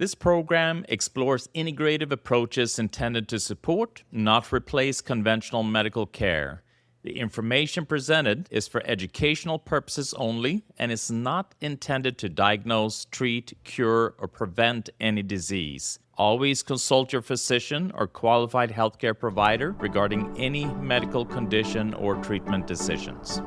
This program explores integrative approaches intended to support, not replace, conventional medical care. The information presented is for educational purposes only and is not intended to diagnose, treat, cure, or prevent any disease. Always consult your physician or qualified healthcare provider regarding any medical condition or treatment decisions.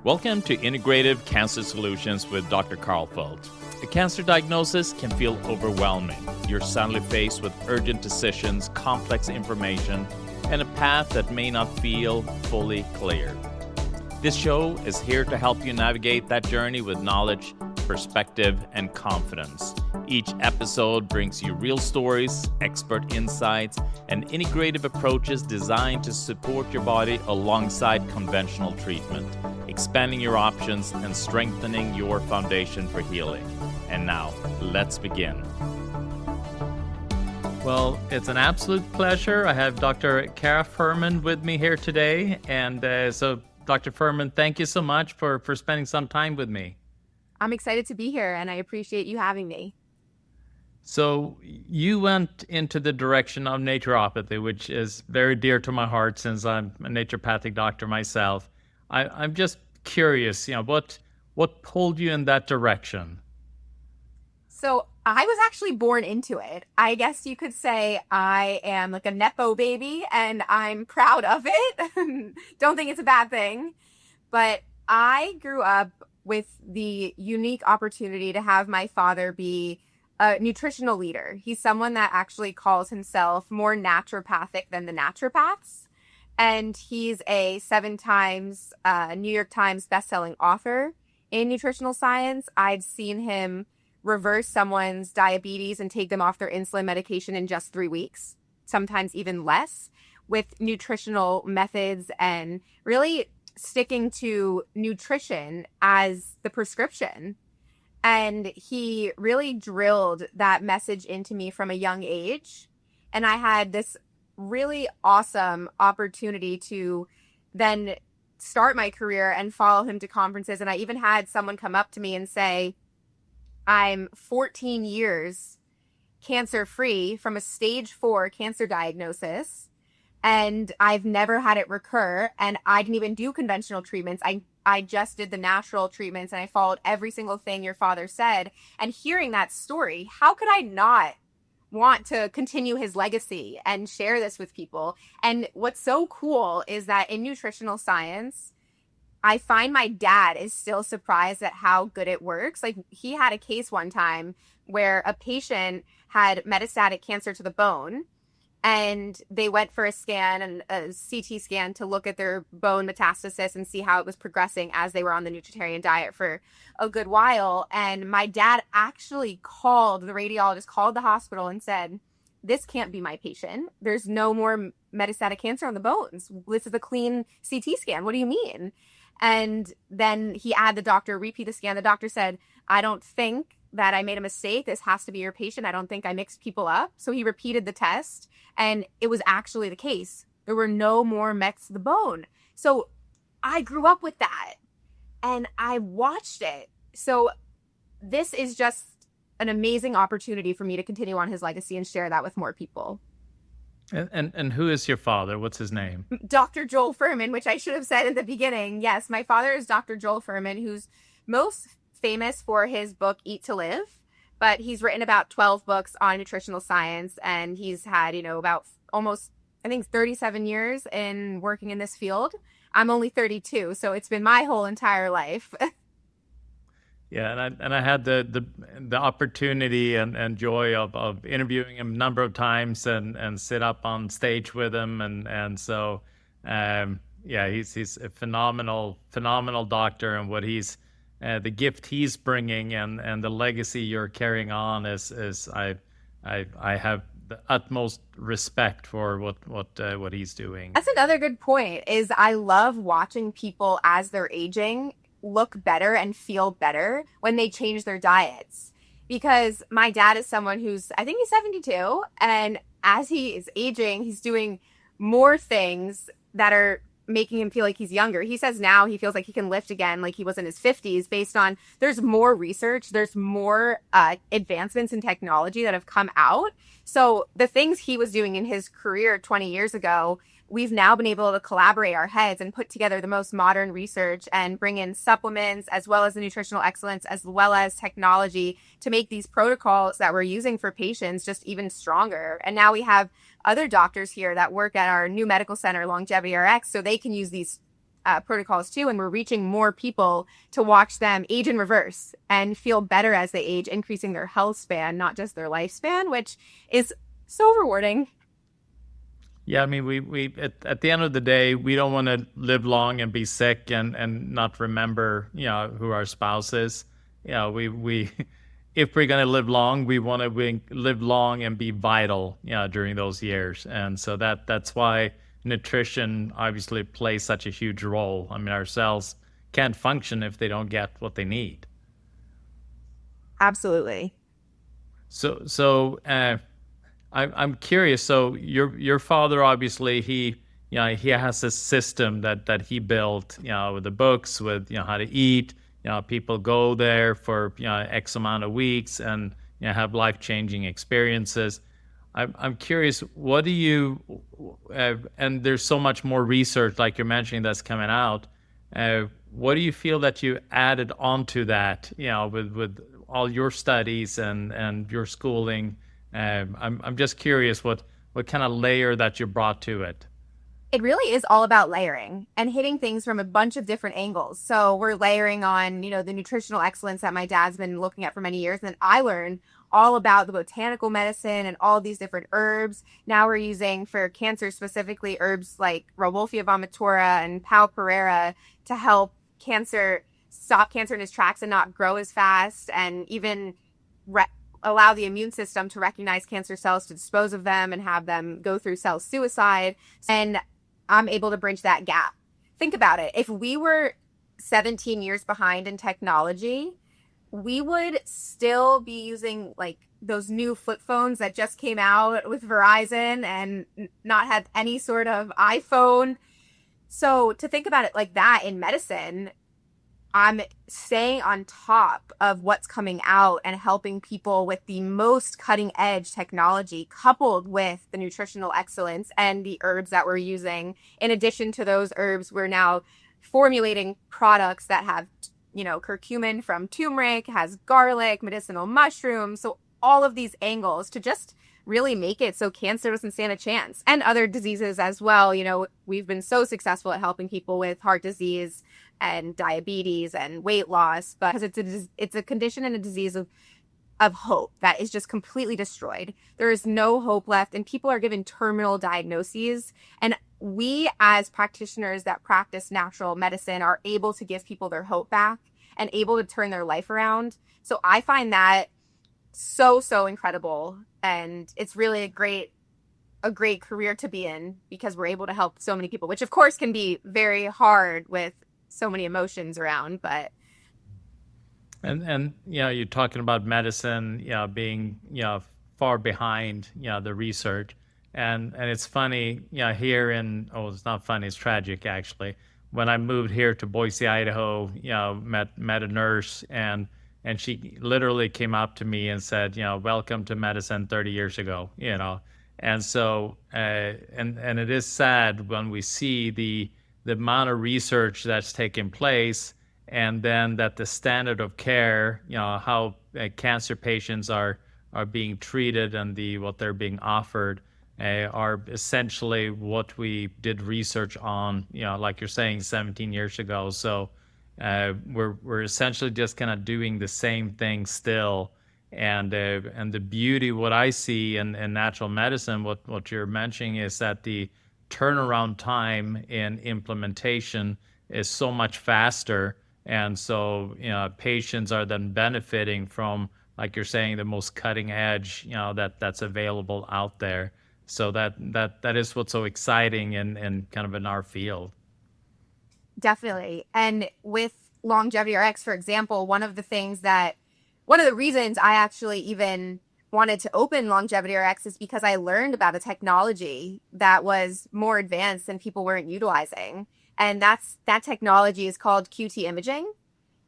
Welcome to Integrative Cancer Solutions with Dr. Karlfeldt. A cancer diagnosis can feel overwhelming. You're suddenly faced with urgent decisions, complex information, and a path that may not feel fully clear. This show is here to help you navigate that journey with knowledge, perspective, and confidence. Each episode brings you real stories, expert insights, and integrative approaches designed to support your body alongside conventional treatment, expanding your options and strengthening your foundation for healing. And now, let's begin. Well, it's an absolute pleasure. I have Dr. Cara Fuhrman with me here today. And so, Dr. Fuhrman, thank you so much for spending some time with me. I'm excited to be here, and I appreciate you having me. So you went into the direction of naturopathy, which is very dear to my heart since I'm a naturopathic doctor myself. I'm just curious, what pulled you in that direction? So I was actually born into it. I guess you could say I am like a Nepo baby, and I'm proud of it. Don't think it's a bad thing. But I grew up with the unique opportunity to have my father be a nutritional leader. He's someone that actually calls himself more naturopathic than the naturopaths. And he's a 7 times New York Times bestselling author in nutritional science. I'd seen him reverse someone's diabetes and take them off their insulin medication in just 3 weeks, sometimes even less, with nutritional methods and really sticking to nutrition as the prescription. And he really drilled that message into me from a young age. And I had this really awesome opportunity to then start my career and follow him to conferences. And I even had someone come up to me and say, I'm 14 years cancer-free from a stage 4 cancer diagnosis, and I've never had it recur, and I didn't even do conventional treatments. I just did the natural treatments, and I followed every single thing your father said. And hearing that story, how could I not want to continue his legacy and share this with people? And what's so cool is that in nutritional science, I find my dad is still surprised at how good it works. Like, he had a case one time where a patient had metastatic cancer to the bone, and they went for a scan and a CT scan to look at their bone metastasis and see how it was progressing as they were on the nutritarian diet for a good while. And my dad actually called the hospital and said, "This can't be my patient. There's no more metastatic cancer on the bones. This is a clean CT scan. What do you mean?" And then he had the doctor repeat the scan. The doctor said, "I don't think that I made a mistake. This has to be your patient. I don't think I mixed people up." So he repeated the test, and it was actually the case. There were no more mets to the bone. So I grew up with that, and I watched it. So this is just an amazing opportunity for me to continue on his legacy and share that with more people. And who is your father? What's his name? Dr. Joel Fuhrman, which I should have said in the beginning. Yes, my father is Dr. Joel Fuhrman, who's most famous for his book, Eat to Live. But he's written about 12 books on nutritional science, and he's had, about almost, I think, 37 years in working in this field. I'm only 32, so it's been my whole entire life. Yeah, and I had the opportunity and joy of interviewing him a number of times and sit up on stage with him, and so he's a phenomenal doctor, and what he's the gift he's bringing and the legacy you're carrying on is I have the utmost respect for what he's doing. That's another good point. Is I love watching people as they're aging look better and feel better when they change their diets. Because my dad is someone who's, I think he's 72, and as he is aging, he's doing more things that are making him feel like he's younger. He says now he feels like he can lift again like he was in his 50s based on there's more research, there's more advancements in technology that have come out. So the things he was doing in his career 20 years ago, we've now been able to collaborate our heads and put together the most modern research and bring in supplements as well as the nutritional excellence as well as technology to make these protocols that we're using for patients just even stronger. And now we have other doctors here that work at our new medical center, Longevity RX, so they can use these protocols too. And we're reaching more people to watch them age in reverse and feel better as they age, increasing their health span, not just their lifespan, which is so rewarding. Yeah, I mean, we at the end of the day, we don't want to live long and be sick and not remember, who our spouse is. We if we're going to live long, we want to live long and be vital, during those years. And so that's why nutrition obviously plays such a huge role. I mean, our cells can't function if they don't get what they need. Absolutely. I'm curious. So your father obviously he has a system that he built, with the books, with how to eat. People go there for X amount of weeks and have life-changing experiences. I'm curious, what do you and there's so much more research like you're mentioning that's coming out. What do you feel that you added onto that, with all your studies and your schooling? I'm just curious what kind of layer that you brought to it. It really is all about layering and hitting things from a bunch of different angles. So we're layering on, the nutritional excellence that my dad's been looking at for many years. And I learned all about the botanical medicine and all these different herbs. Now we're using for cancer specifically herbs like Rauwolfia vomitora and Pau Pereira to help stop cancer in its tracks and not grow as fast, and even allow the immune system to recognize cancer cells, to dispose of them and have them go through cell suicide. And I'm able to bridge that gap. Think about it. If we were 17 years behind in technology, we would still be using like those new flip phones that just came out with Verizon and not have any sort of iPhone. So to think about it like that in medicine, I'm staying on top of what's coming out and helping people with the most cutting edge technology coupled with the nutritional excellence and the herbs that we're using. In addition to those herbs, we're now formulating products that have, curcumin from turmeric, has garlic, medicinal mushrooms. So all of these angles to just really make it so cancer doesn't stand a chance, and other diseases as well. We've been so successful at helping people with heart disease and diabetes and weight loss, but because it's a condition and a disease of hope that is just completely destroyed. There is no hope left, and people are given terminal diagnoses. And we, as practitioners that practice natural medicine, are able to give people their hope back and able to turn their life around. So I find that so incredible, and it's really a great career to be in because we're able to help so many people, which of course can be very hard with so many emotions around. But and you're talking about medicine being far behind the research, and it's funny here it's not funny, it's tragic actually. When I moved here to Boise, Idaho, met a nurse, and she literally came up to me and said, welcome to medicine 30 years ago, and so and it is sad when we see the amount of research that's taking place, and then that the standard of care, how cancer patients are being treated and what they're being offered are essentially what we did research on, like you're saying, 17 years ago. So we're essentially just kind of doing the same thing still. And the beauty, what I see in natural medicine, what you're mentioning is that the turnaround time in implementation is so much faster, and so patients are then benefiting from, like you're saying, the most cutting edge that's available out there. So that is what's so exciting and kind of in our field. Definitely. And with Longevity RX, for example, one of the reasons I actually even wanted to open Longevity RX is because I learned about a technology that was more advanced and people weren't utilizing. And that technology is called QT imaging.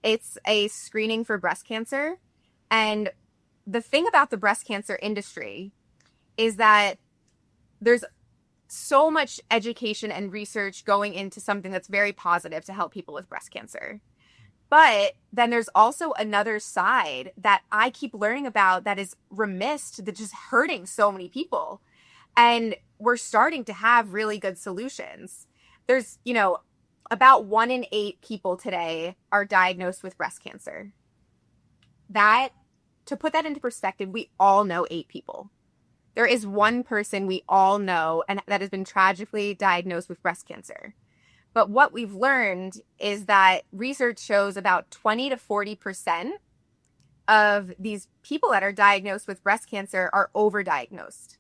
It's a screening for breast cancer. And the thing about the breast cancer industry is that there's so much education and research going into something that's very positive to help people with breast cancer. But then there's also another side that I keep learning about that is remiss, that's just hurting so many people. And we're starting to have really good solutions. There's, about 1 in 8 people today are diagnosed with breast cancer. To put that into perspective, we all know 8 people. There is one person we all know and that has been tragically diagnosed with breast cancer. But what we've learned is that research shows about 20 to 40% of these people that are diagnosed with breast cancer are overdiagnosed.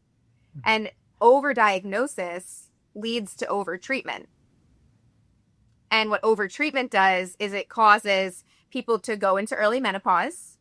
And overdiagnosis leads to overtreatment. And what overtreatment does is it causes people to go into early menopause.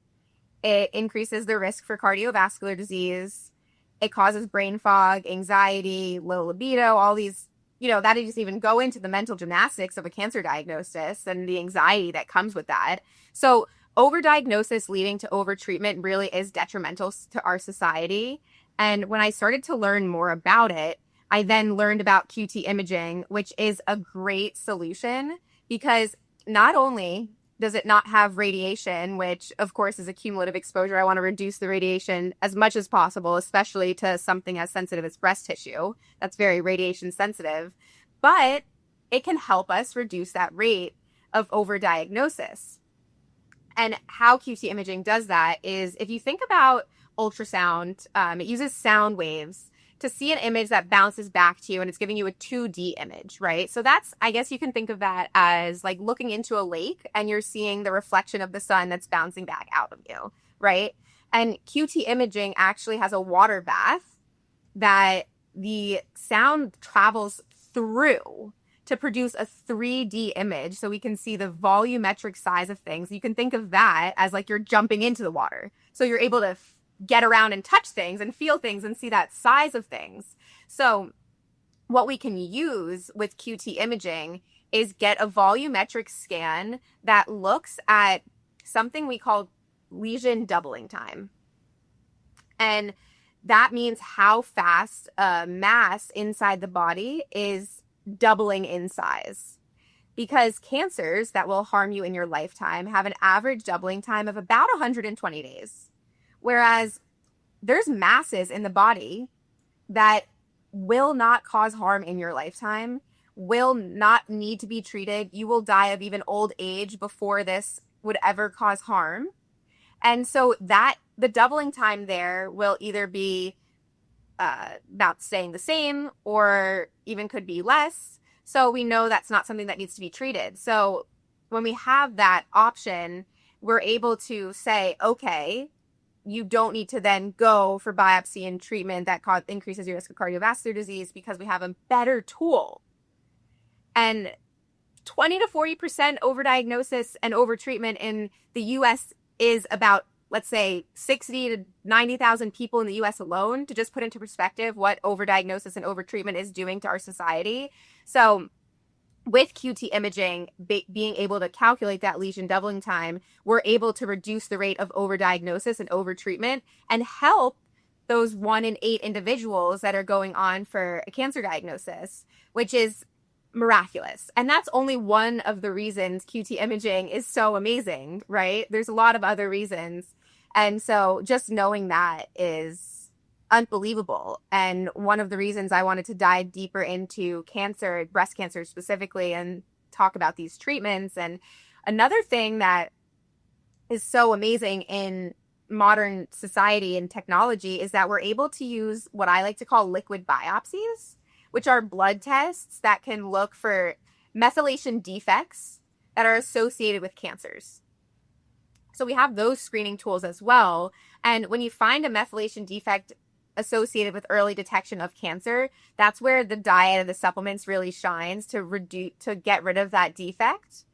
It increases the risk for cardiovascular disease. It causes brain fog, anxiety, low libido, all these, that just even go into the mental gymnastics of a cancer diagnosis and the anxiety that comes with that. So overdiagnosis leading to overtreatment really is detrimental to our society. And when I started to learn more about it, I then learned about QT imaging, which is a great solution because not only does it not have radiation, which of course is a cumulative exposure. I want to reduce the radiation as much as possible, especially to something as sensitive as breast tissue. That's very radiation sensitive, but it can help us reduce that rate of overdiagnosis. And how QT imaging does that is if you think about ultrasound, it uses sound waves to see an image that bounces back to you and it's giving you a 2D image, right? So that's, I guess you can think of that as like looking into a lake and you're seeing the reflection of the sun that's bouncing back out of you, right? And QT imaging actually has a water bath that the sound travels through to produce a 3D image so we can see the volumetric size of things. You can think of that as like you're jumping into the water. So you're able to get around and touch things and feel things and see that size of things. So what we can use with QT imaging is get a volumetric scan that looks at something we call lesion doubling time. And that means how fast a mass inside the body is doubling in size. Because cancers that will harm you in your lifetime have an average doubling time of about 120 days. Whereas there's masses in the body that will not cause harm in your lifetime, will not need to be treated. You will die of even old age before this would ever cause harm. And so that the doubling time there will either be about staying the same or even could be less. So we know that's not something that needs to be treated. So when we have that option, we're able to say, okay, you don't need to then go for biopsy and treatment that increases your risk of cardiovascular disease because we have a better tool. And 20 to 40% overdiagnosis and overtreatment in the U.S. is about, let's say, 60 to 90,000 people in the U.S. alone, to just put into perspective what overdiagnosis and overtreatment is doing to our society. So with QT imaging, being able to calculate that lesion doubling time, we're able to reduce the rate of overdiagnosis and overtreatment and help those 1 in 8 individuals that are going on for a cancer diagnosis, which is miraculous. And that's only one of the reasons QT imaging is so amazing, right? There's a lot of other reasons. And so just knowing that is unbelievable. And one of the reasons I wanted to dive deeper into cancer, breast cancer specifically, and talk about these treatments. And another thing that is so amazing in modern society and technology is that we're able to use what I like to call liquid biopsies, which are blood tests that can look for methylation defects that are associated with cancers. So we have those screening tools as well. And when you find a methylation defect associated with early detection of cancer, that's where the diet and the supplements really shines to get rid of that defect.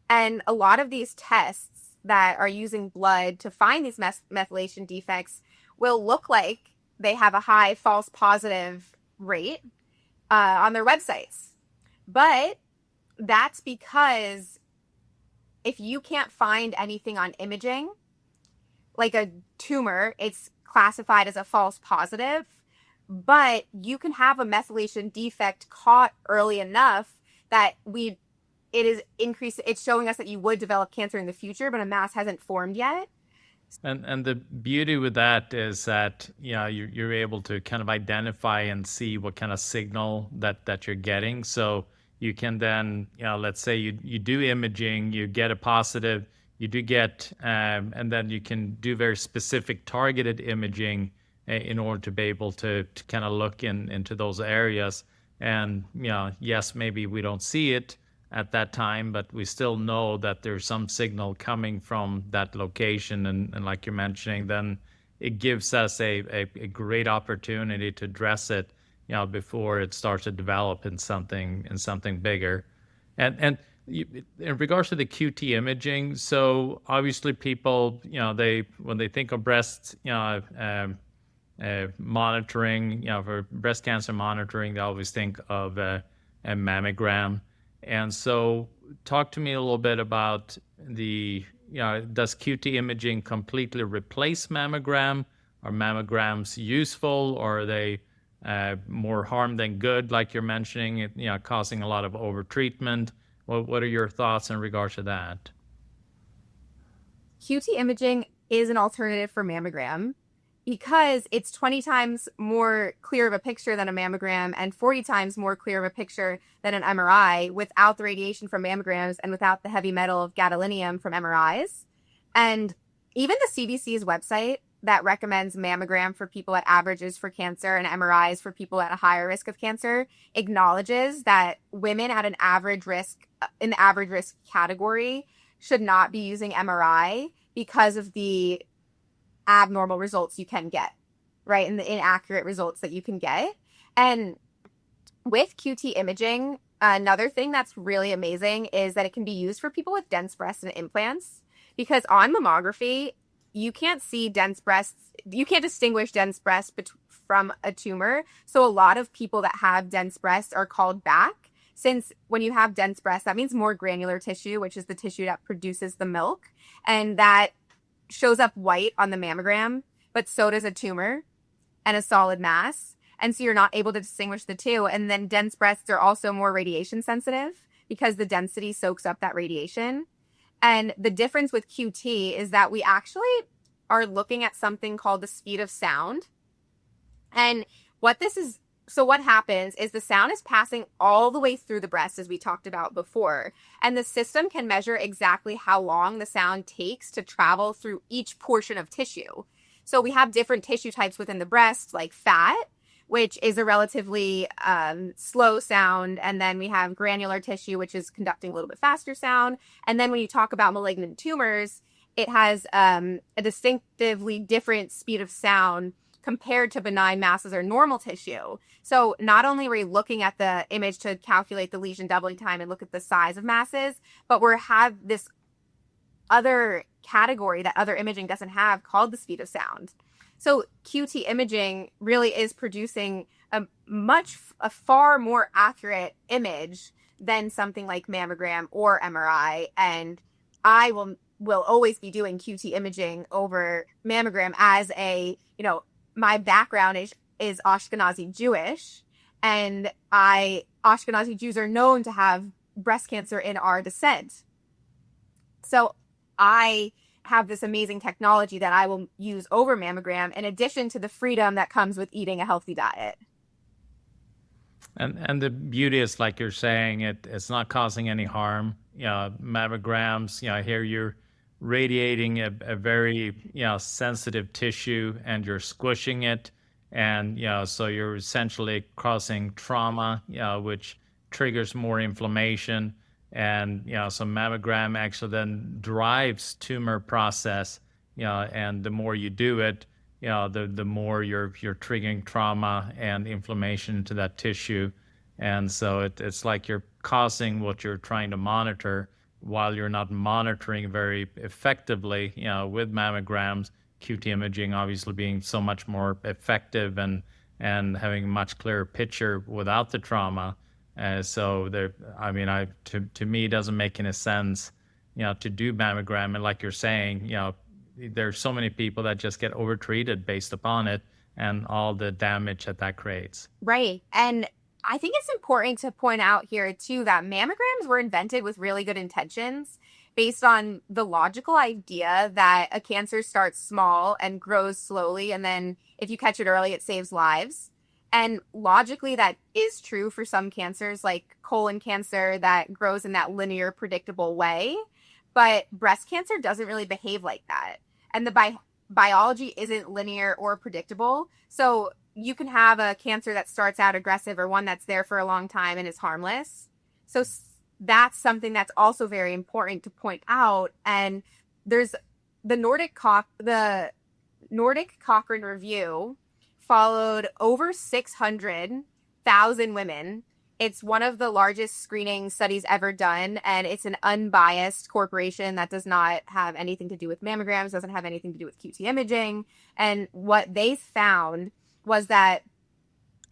And a lot of these tests that are using blood to find these methylation defects will look like they have a high false positive rate on their websites. But that's because if you can't find anything on imaging, like a tumor, it's classified as a false positive, but you can have a methylation defect caught early enough that it's showing us that you would develop cancer in the future, but a mass hasn't formed yet. And the beauty with that is that you're able to kind of identify and see what kind of signal that you're getting. So you can then, let's say you do imaging, you get a positive, you do get, and then you can do very specific targeted imaging in order to be able to kind of look into those areas. And yes, maybe we don't see it at that time, but we still know that there's some signal coming from that location. And like you're mentioning, then it gives us a great opportunity to address it, before it starts to develop in something bigger. And in regards to the QT imaging, so obviously people, when they think of breast, monitoring, for breast cancer monitoring, they always think of a mammogram. And so talk to me a little bit about does QT imaging completely replace mammogram? Are mammograms useful, or are they more harm than good, like you're mentioning, causing a lot of overtreatment? What are your thoughts in regards to that? QT imaging is an alternative for mammogram because it's 20 times more clear of a picture than a mammogram and 40 times more clear of a picture than an MRI without the radiation from mammograms and without the heavy metal of gadolinium from MRIs. And even the CDC's website that recommends mammogram for people at averages for cancer and MRIs for people at a higher risk of cancer acknowledges that women at an average risk, in the average risk category, should not be using MRI because of the abnormal results you can get, right? And the inaccurate results that you can get. And with QT imaging, another thing that's really amazing is that it can be used for people with dense breasts and implants, because on mammography, you can't see dense breasts. You can't distinguish dense breasts from a tumor. So a lot of people that have dense breasts are called back, since when you have dense breasts, that means more granular tissue, which is the tissue that produces the milk. And that shows up white on the mammogram, but so does a tumor and a solid mass. And so you're not able to distinguish the two. And then dense breasts are also more radiation sensitive because the density soaks up that radiation. And the difference with QT is that we actually are looking at something called the speed of sound. And what happens is the sound is passing all the way through the breast, as we talked about before. And the system can measure exactly how long the sound takes to travel through each portion of tissue. So we have different tissue types within the breast, like fat, which is a relatively slow sound. And then we have granular tissue, which is conducting a little bit faster sound. And then when you talk about malignant tumors, it has a distinctively different speed of sound compared to benign masses or normal tissue. So not only are we looking at the image to calculate the lesion doubling time and look at the size of masses, but we have this other category that other imaging doesn't have called the speed of sound. So QT imaging really is producing a far more accurate image than something like mammogram or MRI. And I will always be doing QT imaging over mammogram as my background is Ashkenazi Jewish, and Ashkenazi Jews are known to have breast cancer in our descent. So I have this amazing technology that I will use over mammogram, in addition to the freedom that comes with eating a healthy diet. And the beauty is, like you're saying, it's not causing any harm. Mammograms, here you're radiating a very sensitive tissue, and you're squishing it, and so you're essentially causing trauma, which triggers more inflammation. And so mammogram actually then drives tumor process, and the more you do it, the more you're triggering trauma and inflammation to that tissue. And so it's like you're causing what you're trying to monitor, while you're not monitoring very effectively, with mammograms. QT imaging obviously being so much more effective and having a much clearer picture without the trauma. So there, I mean, to me, it doesn't make any sense, to do mammogram. And like you're saying, there's so many people that just get overtreated based upon it and all the damage that creates. Right. And I think it's important to point out here, too, that mammograms were invented with really good intentions based on the logical idea that a cancer starts small and grows slowly. And then if you catch it early, it saves lives. And logically, that is true for some cancers, like colon cancer, that grows in that linear, predictable way. But breast cancer doesn't really behave like that. And the biology isn't linear or predictable. So you can have a cancer that starts out aggressive or one that's there for a long time and is harmless. So that's something that's also very important to point out. And there's the Nordic Cochrane review followed over 600,000 women. It's one of the largest screening studies ever done, and it's an unbiased corporation that does not have anything to do with mammograms, doesn't have anything to do with QT imaging. And what they found was that,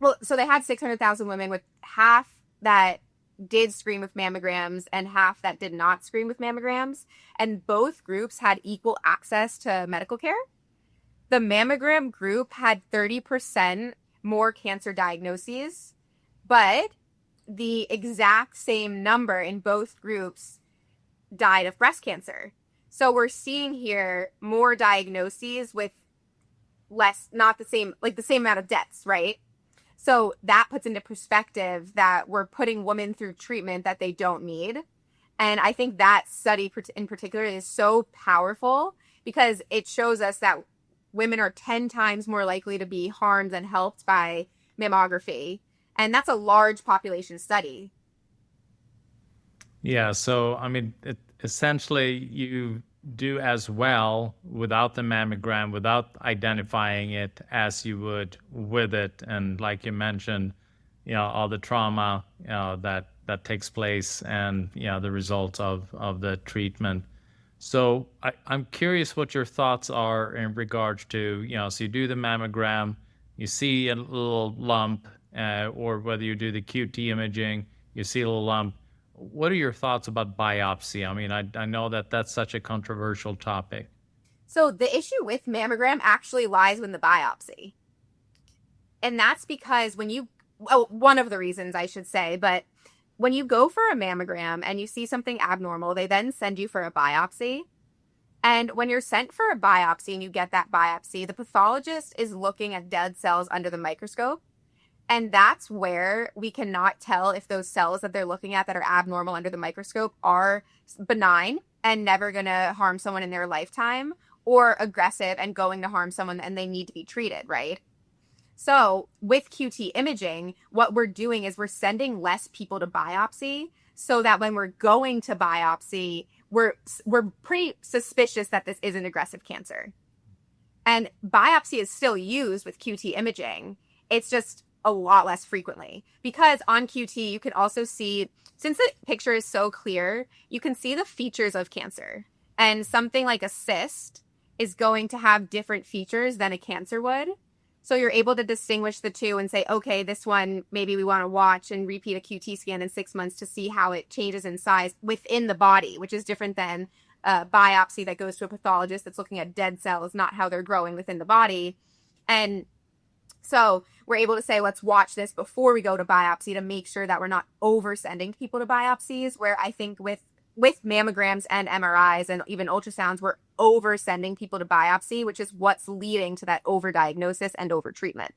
well, so they had 600,000 women, with half that did screen with mammograms and half that did not screen with mammograms. And both groups had equal access to medical care. The mammogram group had 30% more cancer diagnoses, but the exact same number in both groups died of breast cancer. So we're seeing here more diagnoses with less, not the same, like the same amount of deaths, right? So that puts into perspective that we're putting women through treatment that they don't need. And I think that study in particular is so powerful because it shows us that women are 10 times more likely to be harmed than helped by mammography. And that's a large population study. Yeah, so I mean, essentially, you do as well without the mammogram, without identifying it, as you would with it. And like you mentioned, all the trauma, that takes place, and the results of the treatment. So I'm curious what your thoughts are in regards to, so you do the mammogram, you see a little lump, or whether you do the QT imaging, you see a little lump. What are your thoughts about biopsy? I mean, I know that that's such a controversial topic. So the issue with mammogram actually lies in the biopsy. And that's because one of the reasons I should say, but when you go for a mammogram and you see something abnormal, they then send you for a biopsy. And when you're sent for a biopsy and you get that biopsy, the pathologist is looking at dead cells under the microscope. And that's where we cannot tell if those cells that they're looking at that are abnormal under the microscope are benign and never going to harm someone in their lifetime, or aggressive and going to harm someone and they need to be treated, right? So with QT imaging, what we're doing is we're sending less people to biopsy so that when we're going to biopsy, we're pretty suspicious that this isn't aggressive cancer. And biopsy is still used with QT imaging. It's just a lot less frequently, because on QT, you can also see, since the picture is so clear, you can see the features of cancer. And something like a cyst is going to have different features than a cancer would. So you're able to distinguish the two and say, okay, this one, maybe we want to watch and repeat a QT scan in 6 months to see how it changes in size within the body, which is different than a biopsy that goes to a pathologist that's looking at dead cells, not how they're growing within the body. And so we're able to say, let's watch this before we go to biopsy to make sure that we're not over sending people to biopsies, where I think with mammograms and MRIs and even ultrasounds, we're over sending people to biopsy, which is what's leading to that overdiagnosis and overtreatment.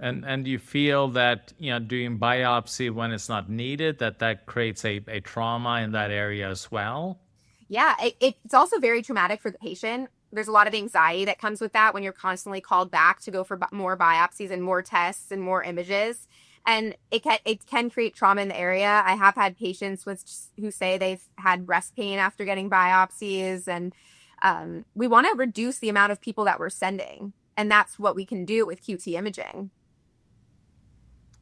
And you feel that, doing biopsy when it's not needed, that creates a trauma in that area as well? Yeah, it's also very traumatic for the patient. There's a lot of anxiety that comes with that when you're constantly called back to go for more biopsies and more tests and more images. And it can create trauma in the area. I have had patients who say they've had breast pain after getting biopsies. And we want to reduce the amount of people that we're sending. And that's what we can do with QT imaging.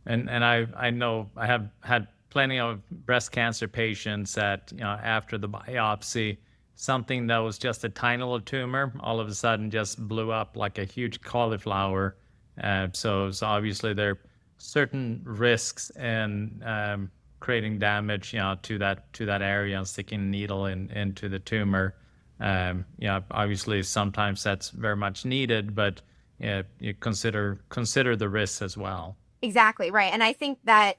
And I know I have had plenty of breast cancer patients that, after the biopsy, something that was just a tiny little tumor all of a sudden just blew up like a huge cauliflower. So obviously they're certain risks in creating damage, to that area and sticking a needle into the tumor. Obviously, sometimes that's very much needed, but you consider the risks as well. Exactly, right. And I think that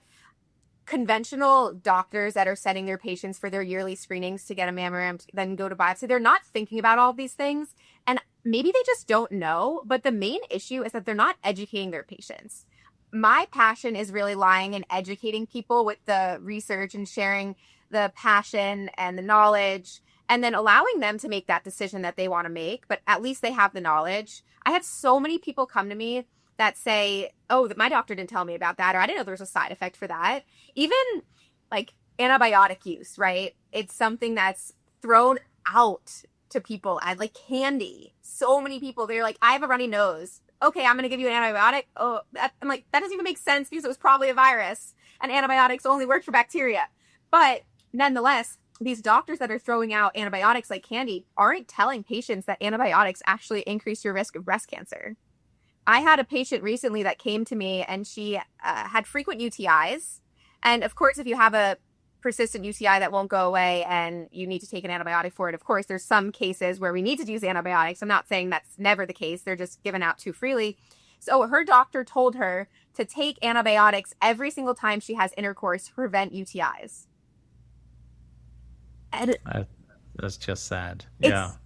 conventional doctors that are sending their patients for their yearly screenings to get a mammogram, to then go to biopsy, they're not thinking about all these things. And maybe they just don't know. But the main issue is that they're not educating their patients. My passion is really lying in educating people with the research and sharing the passion and the knowledge, and then allowing them to make that decision that they want to make. But at least they have the knowledge. I had so many people come to me that say, oh, my doctor didn't tell me about that, or I didn't know there was a side effect for that. Even like antibiotic use, right? It's something that's thrown out to people as like candy. So many people, they're like, I have a runny nose. Okay, I'm going to give you an antibiotic. Oh, I'm like, that doesn't even make sense because it was probably a virus, and antibiotics only work for bacteria. But nonetheless, these doctors that are throwing out antibiotics like candy aren't telling patients that antibiotics actually increase your risk of breast cancer. I had a patient recently that came to me, and she had frequent UTIs. And of course, if you have a persistent UTI that won't go away and you need to take an antibiotic for it, of course, there's some cases where we need to use antibiotics. I'm not saying that's never the case. They're just given out too freely. So her doctor told her to take antibiotics every single time she has intercourse to prevent UTIs. And That's just sad. it's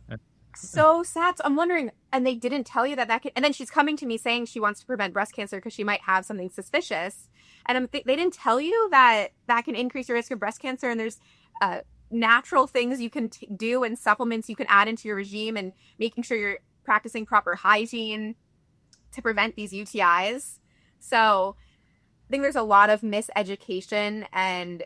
so sad. So I'm wondering, and they didn't tell you that could, and then she's coming to me saying she wants to prevent breast cancer because she might have something suspicious. And they didn't tell you that can increase your risk of breast cancer. And there's natural things you can do and supplements you can add into your regime, and making sure you're practicing proper hygiene to prevent these UTIs. So I think there's a lot of miseducation and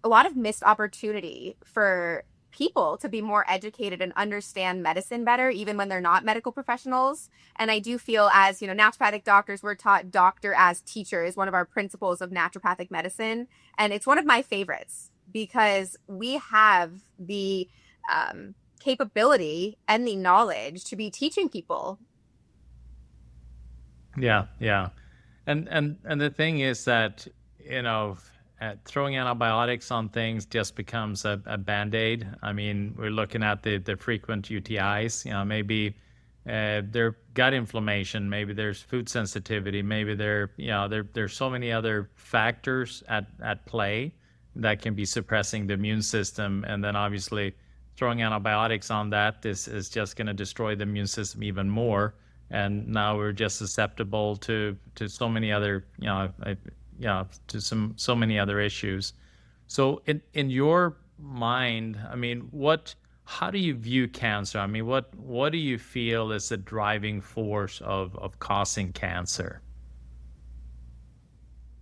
a lot of missed opportunity for people to be more educated and understand medicine better, even when they're not medical professionals. And I do feel, as naturopathic doctors, we're taught doctor as teacher is one of our principles of naturopathic medicine. And it's one of my favorites because we have the capability and the knowledge to be teaching people. Yeah, yeah. And the thing is that, throwing antibiotics on things just becomes a band-aid. I mean, we're looking at the frequent UTIs. Maybe their gut inflammation, maybe there's food sensitivity, maybe there's so many other factors at play that can be suppressing the immune system. And then obviously throwing antibiotics on that is just going to destroy the immune system even more. And now we're just susceptible to so many other, to so many other issues. So in your mind, I mean, how do you view cancer? I mean, what do you feel is the driving force of causing cancer?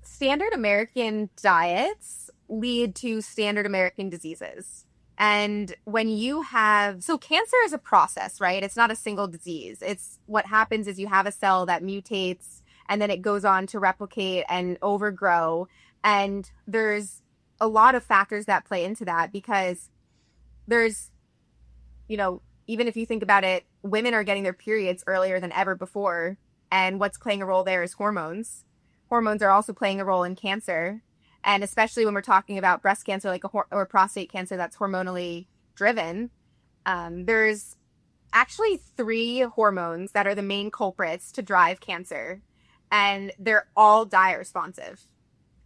Standard American diets lead to standard American diseases. And when so cancer is a process, right? It's not a single disease. It's what happens is you have a cell that mutates, and then it goes on to replicate and overgrow. And there's a lot of factors that play into that, because there's, even if you think about it, women are getting their periods earlier than ever before. And what's playing a role there is hormones. Hormones are also playing a role in cancer. And especially when we're talking about breast cancer, or prostate cancer that's hormonally driven, there's actually 3 hormones that are the main culprits to drive cancer. And they're all diet responsive.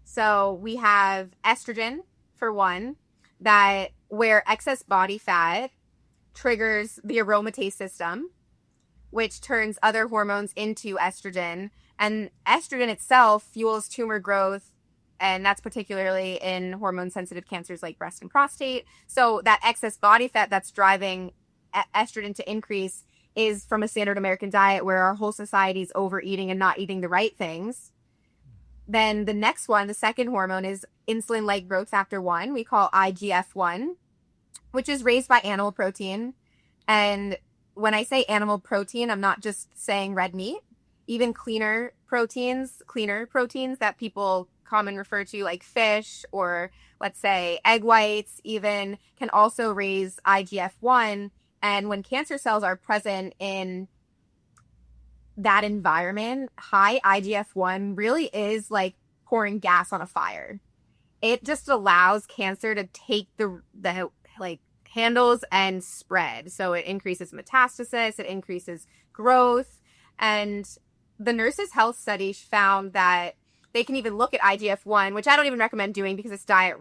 So we have estrogen, for one, where excess body fat triggers the aromatase system, which turns other hormones into estrogen. And estrogen itself fuels tumor growth, and that's particularly in hormone-sensitive cancers like breast and prostate. So that excess body fat that's driving estrogen to increase is from a standard American diet where our whole society is overeating and not eating the right things. Then the next one, the second hormone, is insulin-like growth factor 1. We call IGF-1, which is raised by animal protein. And when I say animal protein, I'm not just saying red meat. Even cleaner proteins that people commonly refer to, like fish, or let's say egg whites even, can also raise IGF-1. And when cancer cells are present in that environment, high IGF-1 really is like pouring gas on a fire. It just allows cancer to take the like handles and spread. So it increases metastasis, it increases growth. And the Nurses' Health Study found that they can even look at IGF-1, which I don't even recommend doing because it's diet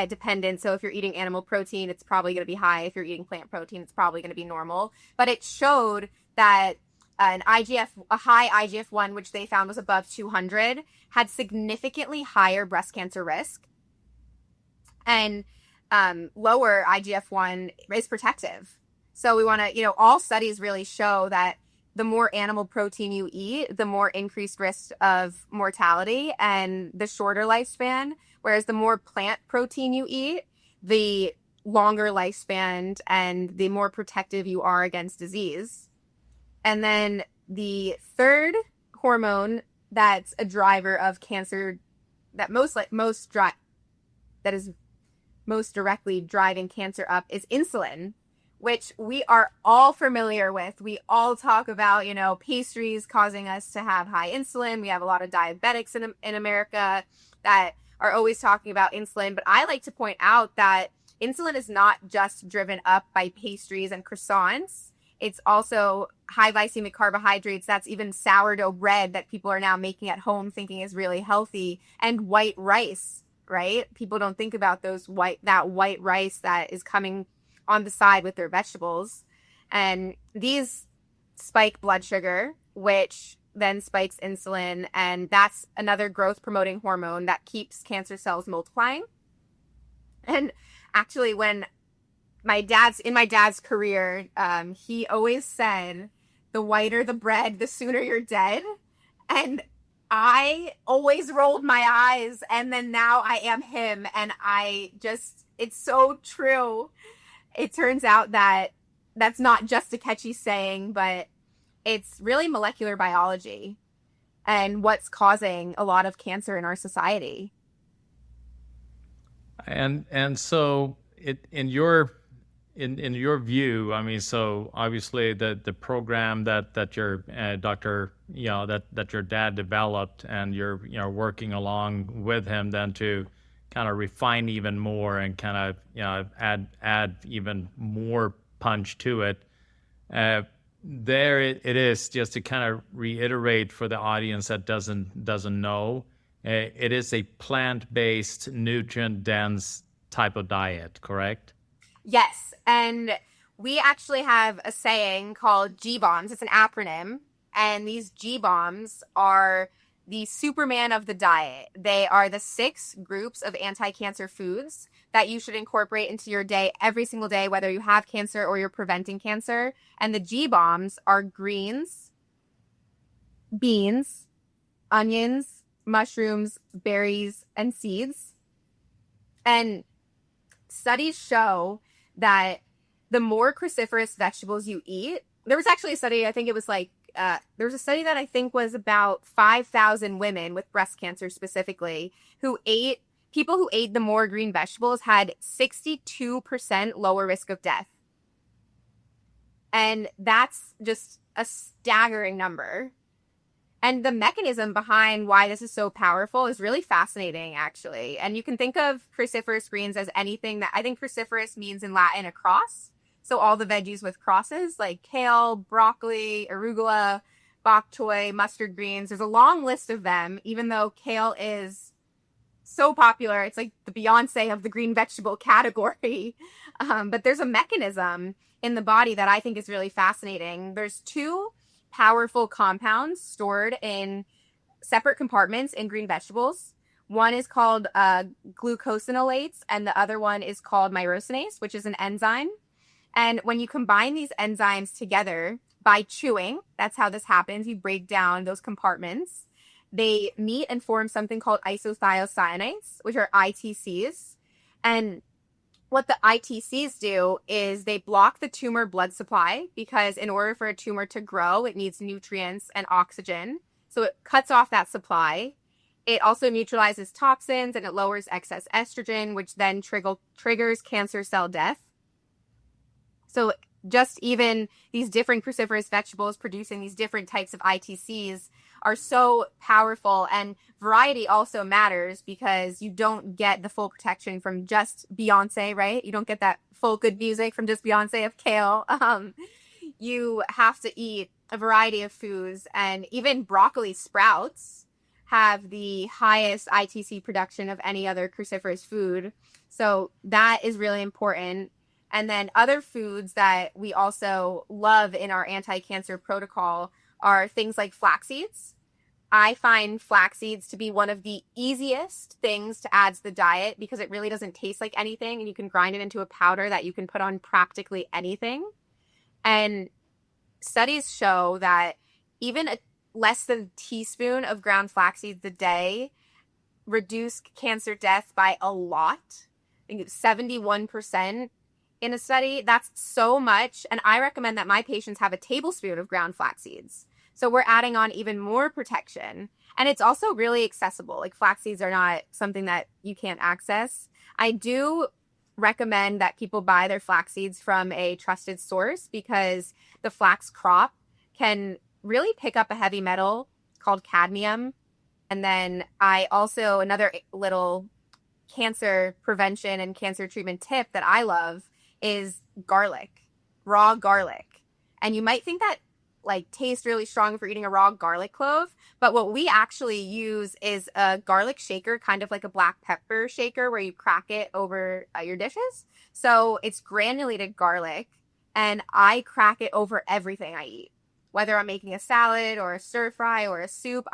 dependent. So if you're eating animal protein, it's probably going to be high. If you're eating plant protein, it's probably going to be normal. But it showed that a high IGF-1, which they found was above 200, had significantly higher breast cancer risk. And lower IGF-1 is protective. So we want to, all studies really show that the more animal protein you eat, the more increased risk of mortality and the shorter lifespan. Whereas the more plant protein you eat, the longer lifespan and the more protective you are against disease. And then the third hormone that's a driver of cancer that is most directly driving cancer up is insulin, which we are all familiar with. We all talk about, pastries causing us to have high insulin. We have a lot of diabetics in America that are always talking about insulin. But I like to point out that insulin is not just driven up by pastries and croissants. It's also high glycemic carbohydrates. That's even sourdough bread that people are now making at home thinking is really healthy, and white rice, right? People don't think about that white rice that is coming on the side with their vegetables. And these spike blood sugar, which then spikes insulin, and that's another growth promoting hormone that keeps cancer cells multiplying. And actually, when my dad's career, he always said, the whiter the bread, the sooner you're dead. And I always rolled my eyes, and then now I am him. And it's so true. It turns out that that's not just a catchy saying, but it's really molecular biology and what's causing a lot of cancer in our society. And so in your view, I mean, so obviously the program that your doctor, that your dad developed, and you're working along with him then to kind of refine even more and kind of add even more punch to it. There it is, just to kind of reiterate for the audience that doesn't know, it is a plant-based, nutrient-dense type of diet, correct? Yes, and we actually have a saying called GBOMBS. It's an acronym, and these GBOMBS are the Superman of the diet. They are the 6 groups of anti-cancer foods that you should incorporate into your day every single day, whether you have cancer or you're preventing cancer. And the GBOMBS are greens, beans, onions, mushrooms, berries, and seeds. And studies show that the more cruciferous vegetables you eat, there was actually a study, I think it was there was a study that I think was about 5,000 women with breast cancer specifically people who ate the more green vegetables had 62% lower risk of death. And that's just a staggering number. And the mechanism behind why this is so powerful is really fascinating, actually. And you can think of cruciferous greens as anything that, I think cruciferous means in Latin a cross. So all the veggies with crosses like kale, broccoli, arugula, bok choy, mustard greens. There's a long list of them, even though kale is so popular. It's like the Beyonce of the green vegetable category. But there's a mechanism in the body that I think is really fascinating. There's 2 powerful compounds stored in separate compartments in green vegetables. One is called glucosinolates, and the other one is called myrosinase, which is an enzyme. And when you combine these enzymes together by chewing, that's how this happens. You break down those compartments. They meet and form something called isothiocyanates, which are ITCs. And what the ITCs do is they block the tumor blood supply, because in order for a tumor to grow, it needs nutrients and oxygen. So it cuts off that supply. It also neutralizes toxins, and it lowers excess estrogen, which then triggers cancer cell death. So just even these different cruciferous vegetables producing these different types of ITCs are so powerful. And variety also matters because you don't get the full protection from just Beyonce, right? You don't get that full good music from just Beyonce of kale. You have to eat a variety of foods, and even broccoli sprouts have the highest ITC production of any other cruciferous food. So that is really important. And then other foods that we also love in our anti-cancer protocol are things like flax seeds. I find flax seeds to be one of the easiest things to add to the diet because it really doesn't taste like anything, and you can grind it into a powder that you can put on practically anything. And studies show that even less than a teaspoon of ground flax seeds a day reduce cancer death by a lot. I think it's 71% in a study. That's so much. And I recommend that my patients have a tablespoon of ground flax seeds. So we're adding on even more protection. And it's also really accessible. Like, flax seeds are not something that you can't access. I do recommend that people buy their flax seeds from a trusted source because the flax crop can really pick up a heavy metal called cadmium. And then another little cancer prevention and cancer treatment tip that I love is garlic, raw garlic. And you might think that tastes really strong if you're eating a raw garlic clove, but what we actually use is a garlic shaker, kind of like a black pepper shaker where you crack it over your dishes. So it's granulated garlic, and I crack it over everything I eat. Whether I'm making a salad or a stir fry or a soup,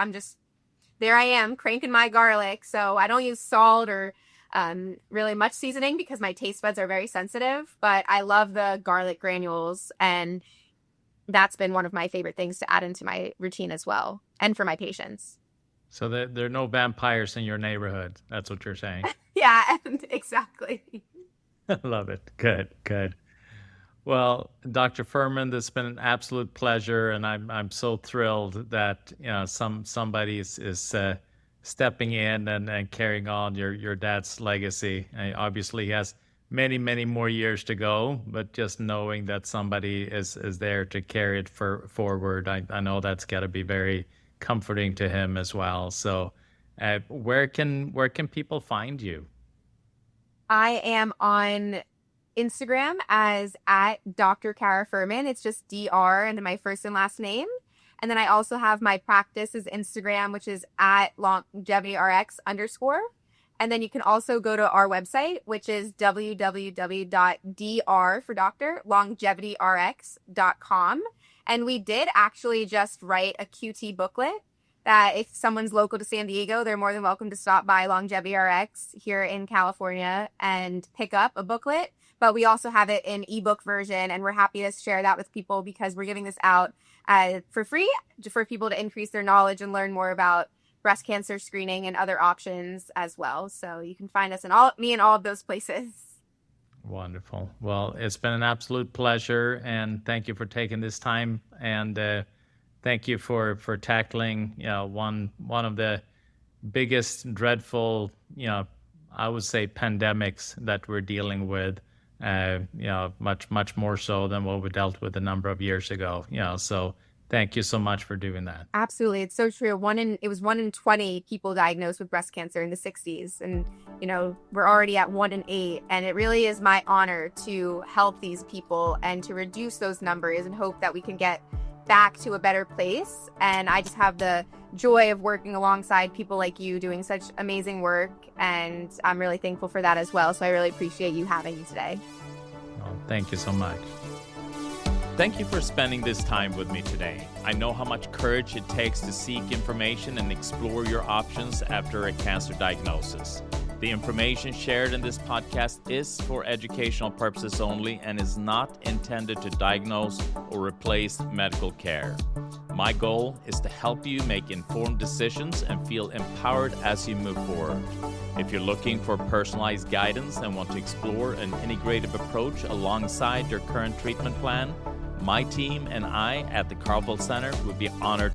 there I am cranking my garlic. So I don't use salt or really much seasoning because my taste buds are very sensitive, but I love the garlic granules, and that's been one of my favorite things to add into my routine as well, and for my patients. So there are no vampires in your neighborhood. That's what you're saying. Yeah, exactly. I love it. Good, good. Well, Dr. Fuhrman, this has been an absolute pleasure, and I'm so thrilled that somebody is stepping in and carrying on your dad's legacy. Obviously, he has many, many more years to go, but just knowing that somebody is there to carry it forward, I know that's got to be very comforting to him as well. So where can people find you? I am on Instagram as at Dr. Cara Fuhrman. It's just DR and then my first and last name. And then I also have my practice's Instagram, which is at longevityRx_. And then you can also go to our website, which is www.dr for doctor, longevityrx.com. And we did actually just write a QT booklet that if someone's local to San Diego, they're more than welcome to stop by Longevity RX here in California and pick up a booklet. But we also have it in ebook version, and we're happy to share that with people because we're giving this out for free for people to increase their knowledge and learn more about breast cancer screening and other options as well. So you can find us in all of those places. Wonderful. Well, it's been an absolute pleasure, and thank you for taking this time, and thank you for tackling one of the biggest dreadful I would say pandemics that we're dealing with. Much more so than what we dealt with a number of years ago. So thank you so much for doing that. Absolutely. It's so true. It was 1 in 20 people diagnosed with breast cancer in the 60s. And, we're already at 1 in 8. And it really is my honor to help these people and to reduce those numbers and hope that we can get back to a better place. And I just have the joy of working alongside people like you doing such amazing work. And I'm really thankful for that as well. So I really appreciate you having me today. Well, thank you so much. Thank you for spending this time with me today. I know how much courage it takes to seek information and explore your options after a cancer diagnosis. The information shared in this podcast is for educational purposes only and is not intended to diagnose or replace medical care. My goal is to help you make informed decisions and feel empowered as you move forward. If you're looking for personalized guidance and want to explore an integrative approach alongside your current treatment plan, my team and I at the Karlfeldt Center would be honored